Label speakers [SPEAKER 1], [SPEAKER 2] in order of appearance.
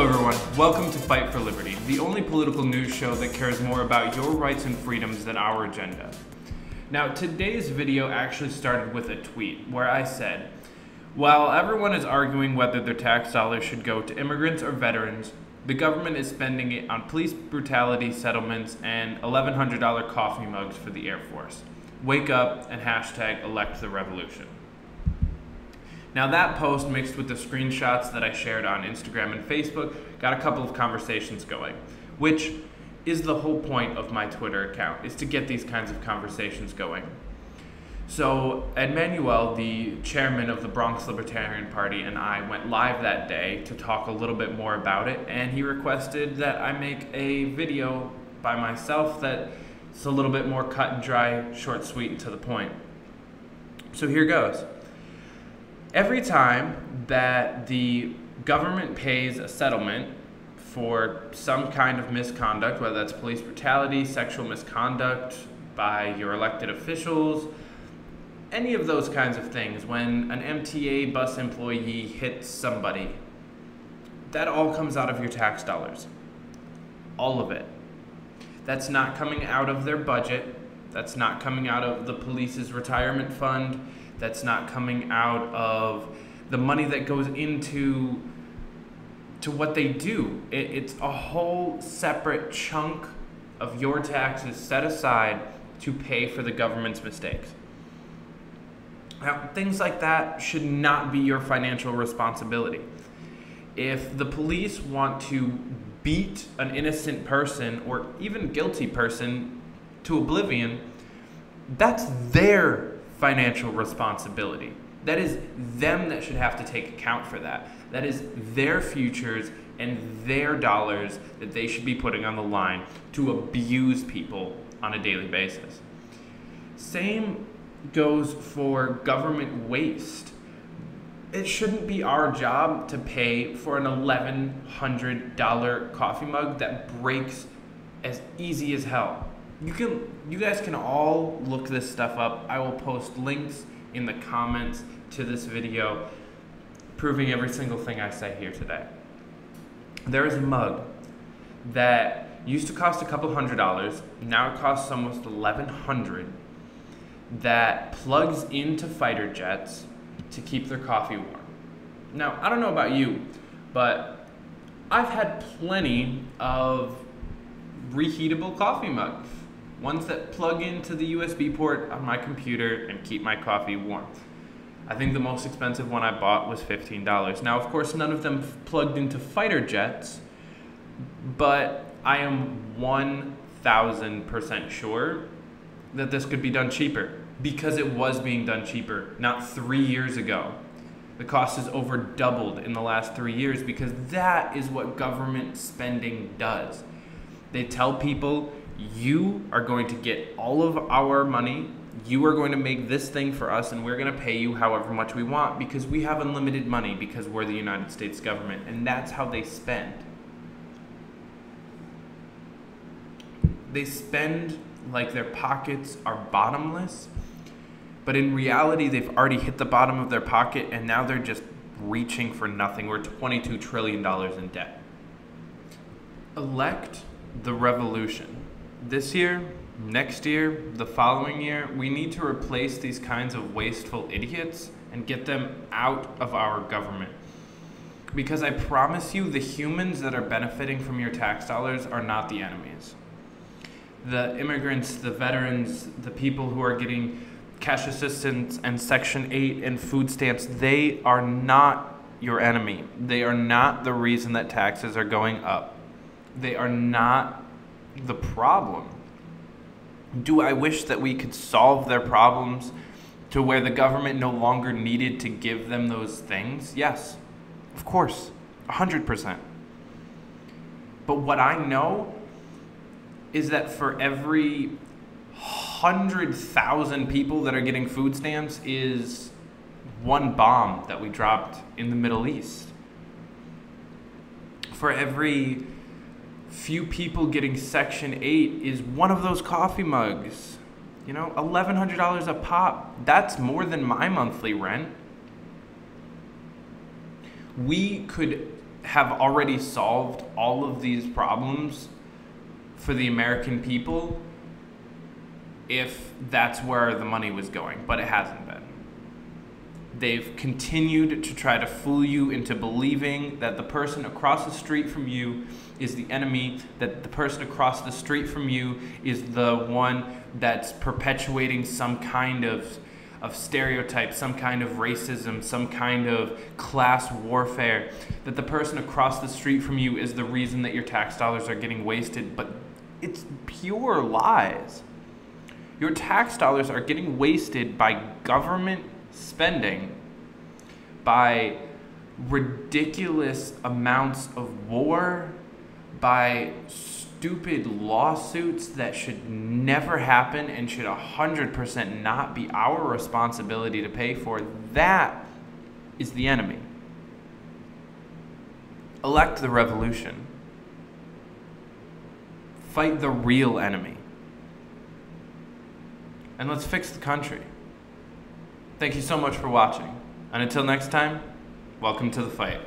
[SPEAKER 1] Hello everyone, welcome to Fight for Liberty, the only political news show that cares more about your rights and freedoms than our agenda. Now, today's video actually started with a tweet where I said, while everyone is arguing whether their tax dollars should go to immigrants or veterans, the government is spending it on police brutality settlements and $1,100 coffee mugs for the Air Force. Wake up and hashtag elect the revolution. Now that post, mixed with the screenshots that I shared on Instagram and Facebook, got a couple of conversations going, which is the whole point of my Twitter account, is to get these kinds of conversations going. So Ed Manuel, the chairman of the Bronx Libertarian Party, and I went live that day to talk a little bit more about it, and he requested that I make a video by myself that's a little bit more cut and dry, short, sweet, and to the point. So here goes. Every time that the government pays a settlement for some kind of misconduct, whether that's police brutality, sexual misconduct by your elected officials, any of those kinds of things, when an MTA bus employee hits somebody, that all comes out of your tax dollars. All of it. That's not coming out of their budget. That's not coming out of the police's retirement fund. That's not coming out of the money that goes into what they do. It's a whole separate chunk of your taxes set aside to pay for the government's mistakes. Now, things like that should not be your financial responsibility. If the police want to beat an innocent person or even guilty person to oblivion, that's their financial responsibility. That is them that should have to take account for that. That is their futures and their dollars that they should be putting on the line to abuse people on a daily basis. Same goes for government waste. It shouldn't be our job to pay for an $1,100 coffee mug that breaks as easy as hell. You guys can all look this stuff up. I will post links in the comments to this video proving every single thing I say here today. There is a mug that used to cost a couple $100, now it costs almost $1,100, that plugs into fighter jets to keep their coffee warm. Now, I don't know about you, but I've had plenty of reheatable coffee mugs. Ones that plug into the USB port on my computer and keep my coffee warm. I think the most expensive one I bought was $15. Now, of course, none of them plugged into fighter jets, but I am 1,000% sure that this could be done cheaper because it was being done cheaper not 3 years ago. The cost has over doubled in the last 3 years because that is what government spending does. They tell people, you are going to get all of our money, you are going to make this thing for us, and we're going to pay you however much we want because we have unlimited money because we're the United States government, and that's how they spend. They spend like their pockets are bottomless, but in reality, they've already hit the bottom of their pocket, and now they're just reaching for nothing. We're $22 trillion in debt. Elect the revolution. This year, next year, the following year, we need to replace these kinds of wasteful idiots and get them out of our government. Because I promise you, the humans that are benefiting from your tax dollars are not the enemies. The immigrants, the veterans, the people who are getting cash assistance and Section 8 and food stamps, they are not your enemy. They are not the reason that taxes are going up. They are not the problem. Do I wish that we could solve their problems to where the government no longer needed to give them those things? Yes, of course, 100%. But what I know is that for every 100,000 people that are getting food stamps is one bomb that we dropped in the Middle East. For every few people getting Section 8 is one of those coffee mugs. You know, $1,100 a pop. That's more than my monthly rent. We could have already solved all of these problems for the American people if that's where the money was going, but it hasn't been. They've continued to try to fool you into believing that the person across the street from you is the enemy, that the person across the street from you is the one that's perpetuating some kind of stereotype, some kind of racism, some kind of class warfare, that the person across the street from you is the reason that your tax dollars are getting wasted. But it's pure lies. Your tax dollars are getting wasted by government spending, by ridiculous amounts of war, by stupid lawsuits that should never happen and should 100% not be our responsibility to pay for. That is the enemy. Elect the revolution. Fight the real enemy. And let's fix the country. Thank you so much for watching. And until next time, welcome to the fight.